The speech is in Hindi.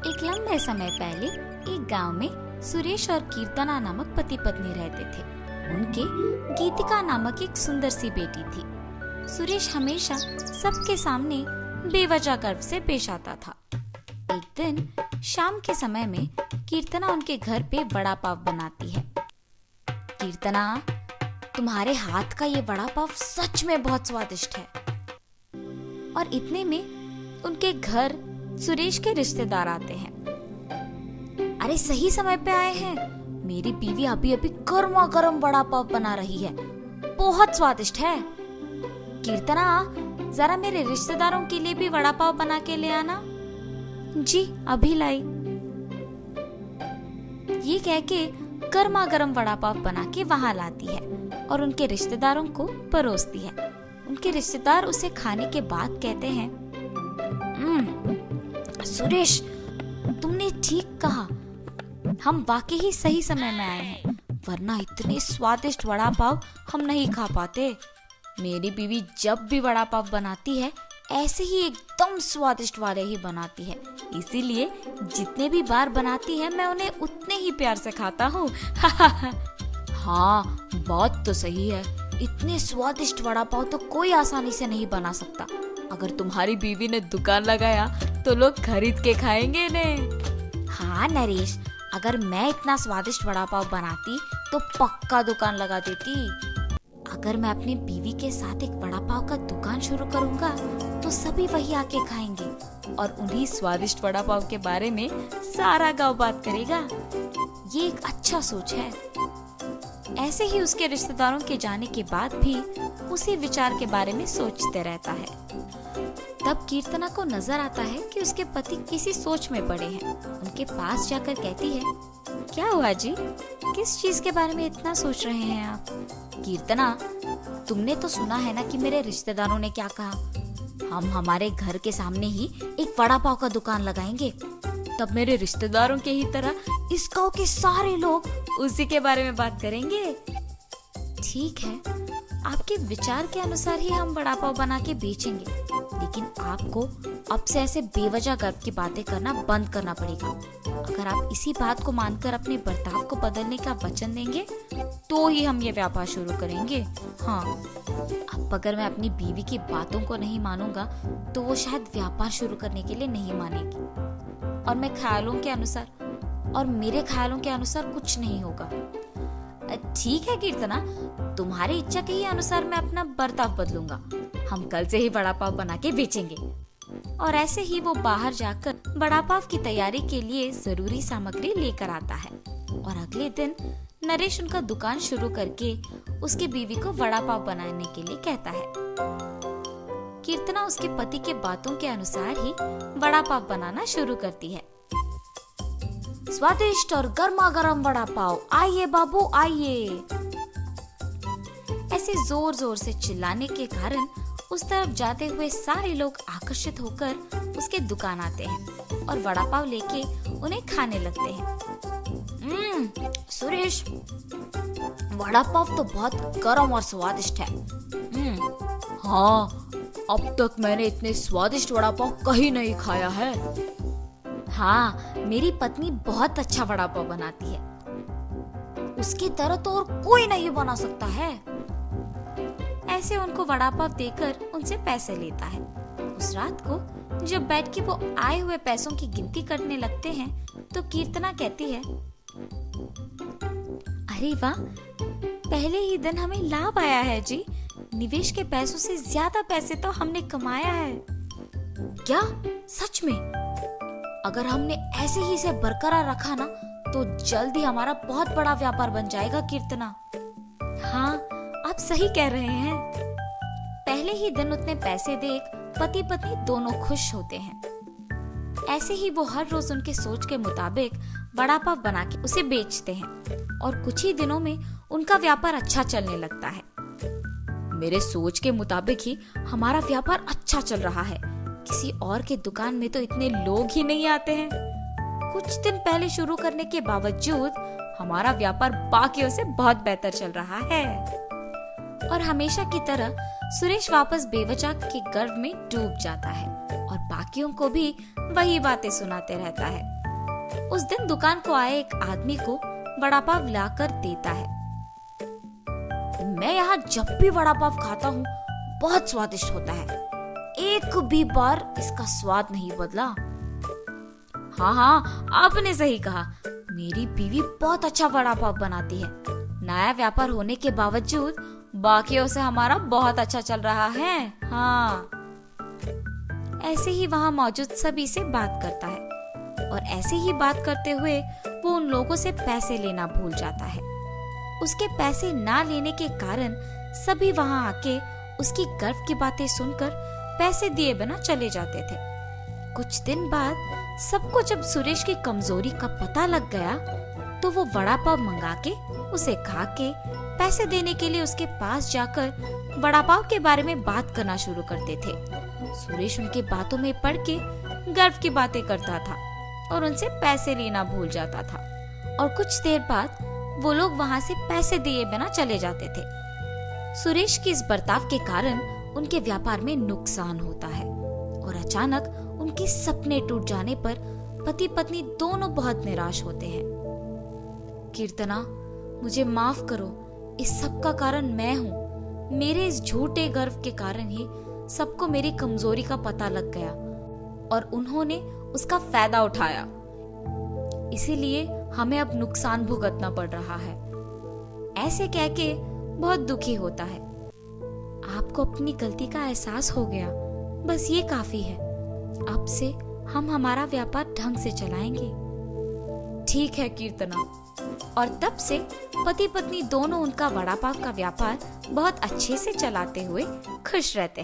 एक लंबे समय पहले एक गांव में सुरेश और कीर्तना नामक पति पत्नी रहते थे। उनके गीतिका नामक एक सुंदर सी बेटी थी। सुरेश हमेशा सबके सामने बेवजह गर्व से पेश आता था। एक दिन शाम के समय में कीर्तना उनके घर पे वड़ा पाव बनाती है। कीर्तना, तुम्हारे हाथ का ये वड़ा पाव सच में बहुत स्वादिष्ट है। और इतने में उनके घर सुरेश के रिश्तेदार आते हैं। अरे सही समय पे आए हैं, मेरी बीवी अभी अभी गर्मा गर्म वड़ा पाव बना रही है, बहुत स्वादिष्ट है। कीर्तना, जरा मेरे रिश्तेदारों के लिए भी वड़ा पाव बना के ले आना। जी अभी लाई। ये कह के गर्मा गर्म वड़ा पाव बना के वहां लाती है और उनके रिश्तेदारों को परोसती है। उनके रिश्तेदार उसे खाने के बाद कहते हैं, सुरेश, तुमने ठीक कहा, हम वाकई ही सही समय में आए हैं, वरना इतने स्वादिष्ट वड़ा पाव हम नहीं खा पाते। मेरी बीवी जब भी वड़ा पाव बनाती है ऐसे ही एकदम स्वादिष्ट वाले ही बनाती है, इसीलिए जितने भी बार बनाती है मैं उन्हें उतने ही प्यार से खाता हूँ। हाँ, बात तो सही है, इतने स्वादिष्ट वड़ा पाव तो कोई आसानी से नहीं बना सकता। अगर तुम्हारी बीवी ने दुकान लगाया तो लोग खरीद के खाएंगे ने। हाँ नरेश, अगर मैं इतना स्वादिष्ट वड़ा पाव बनाती तो पक्का दुकान लगा देती। अगर मैं अपनी बीवी के साथ एक वड़ा पाव का दुकान शुरू करूंगा तो सभी वही आके खाएंगे और उन्हीं स्वादिष्ट वड़ा पाव के बारे में सारा गांव बात करेगा। ये एक अच्छा सोच है। ऐसे ही उसके रिश्तेदारों के जाने के बाद भी उसी विचार के बारे में सोचते रहता है। तब कीर्तना को नजर आता है कि उसके पति किसी सोच में पड़े हैं। उनके पास जाकर कहती है, क्या हुआ जी, किस चीज के बारे में इतना सोच रहे हैं आप? कीर्तना, तुमने तो सुना है ना कि मेरे रिश्तेदारों ने क्या कहा, हम हमारे घर के सामने ही एक वड़ा पाव का दुकान लगाएंगे। तब मेरे रिश्तेदारों के ही तरह इस गांव के सारे लोग उसी के बारे में बात करेंगे। ठीक है, आपके विचार के अनुसार ही हम वड़ा पाव बना के बेचेंगे, लेकिन आपको अब से ऐसे बेवजह गर्व की बातें करना बंद करना पड़ेगा। अगर आप इसी बात को मानकर अपने बर्ताव को बदलने का वचन देंगे तो ही हम ये व्यापार शुरू करेंगे। हाँ, अब अगर मैं अपनी बीवी की बातों को नहीं मानूंगा तो वो शायद व्यापार शुरू करने के लिए नहीं मानेगी और मेरे ख्यालों के अनुसार कुछ नहीं होगा। ठीक है कीर्तना, तुम्हारी इच्छा के ही अनुसार मैं अपना बर्ताव बदलूंगा। हम कल से ही वड़ा पाव बना के बेचेंगे। और ऐसे ही वो बाहर जाकर वड़ा पाव की तैयारी के लिए जरूरी सामग्री लेकर आता है और अगले दिन नरेश उनका दुकान शुरू करके उसकी बीवी को वड़ा पाव बनाने के लिए कहता है। कीर्तना उसके पति के बातों के अनुसार ही वड़ा पाव बनाना शुरू करती है। स्वादिष्ट और गर्मा गर्म वड़ा पाव, आइए बाबू आइए। ऐसे जोर जोर से चिल्लाने के कारण उस तरफ जाते हुए सारे लोग आकर्षित होकर उसके दुकान आते हैं और वड़ा पाव लेके उन्हें खाने लगते हैं। सुरेश, वड़ा पाव तो बहुत गर्म और स्वादिष्ट है। हाँ, अब तक मैंने इतने स्वादिष्ट वड़ा पाव कहीं नहीं खाया है। हाँ, मेरी पत्नी बहुत अच्छा वड़ा पाव बनाती है, उसकी तरह तो और कोई नहीं बना सकता है। ऐसे उनको वड़ा पाव देकर उनसे पैसे लेता है। उस रात को जब बैठ के वो आए हुए पैसों की गिनती करने लगते हैं तो कीर्तना कहती है, अरे वाह, पहले ही दिन हमें लाभ आया है जी। निवेश के पैसों से ज्यादा पैसे तो हमने कमाया है। क्या सच में? अगर हमने ऐसे ही इसे बरकरार रखा ना तो जल्द ही हमारा बहुत बड़ा व्यापार बन जाएगा कीर्तना। हाँ, आप सही कह रहे हैं। पहले ही दिन उतने पैसे देख पति पत्नी दोनों खुश होते हैं। ऐसे ही वो हर रोज उनके सोच के मुताबिक वड़ा पाव बना के उसे बेचते हैं और कुछ ही दिनों में उनका व्यापार अच्छा चलने लगता है। मेरे सोच के मुताबिक ही हमारा व्यापार अच्छा चल रहा है, किसी और के दुकान में तो इतने लोग ही नहीं आते हैं। कुछ दिन पहले शुरू करने के बावजूद हमारा व्यापार बाकियों से बहुत बेहतर चल रहा है। और हमेशा की तरह सुरेश वापस बेवजह के गर्व में डूब जाता है और बाकियों को भी वही बातें सुनाते रहता है। उस दिन दुकान को आए एक आदमी को वड़ा पाव लाकर देता है। मैं यहाँ जब भी वड़ा पाव खाता हूँ बहुत स्वादिष्ट होता है, एक भी बार इसका स्वाद नहीं बदला। हाँ हाँ, आपने सही कहा, मेरी बीवी बहुत अच्छा वड़ा पाव बनाती है। नया व्यापार होने के बावजूद बाकियों से हमारा बहुत अच्छा चल रहा है। हाँ। ऐसे ही वहाँ मौजूद सभी से बात करता है और ऐसे ही बात करते हुए वो उन लोगों से पैसे लेना भूल जाता है। उसके पैसे ना लेने के कारण सभी वहाँ आके उसकी गर्व की बातें सुनकर पैसे दिए बिना चले जाते थे। कुछ दिन बाद सबको जब सुरेश की कमजोरी का पता लग गया तो वो वड़ा पाव मंगा के उसे खा के पैसे देने के लिए उसके पास जाकर वड़ा पाव के बारे में बात करना शुरू करते थे। सुरेश उनकी बातों में पड़ के गर्व की बातें करता था और उनसे पैसे लेना भूल जाता था और कुछ देर बाद वो लोग वहाँ से पैसे दिए बिना चले जाते थे। सुरेश के इस बर्ताव के कारण उनके व्यापार में नुकसान होता है और अचानक उनके सपने टूट जाने पर पति पत्नी दोनों बहुत निराश होते हैं। कीर्तना, मुझे माफ करो, इस सब का कारण मैं हूँ। मेरे इस झूठे गर्व के कारण ही सबको मेरी कमजोरी का पता लग गया और उन्होंने उसका फायदा उठाया। इसीलिए हमें अब नुकसान भुगतना पड़ रहा है। ऐसे कह के बहुत दुखी होता है। आपको अपनी गलती का एहसास हो गया, बस ये काफी है। अब से हम हमारा व्यापार ढंग से चलाएंगे। ठीक है कीर्तना। और तब से पति पत्नी दोनों उनका वड़ा पाव का व्यापार बहुत अच्छे से चलाते हुए खुश रहते हैं।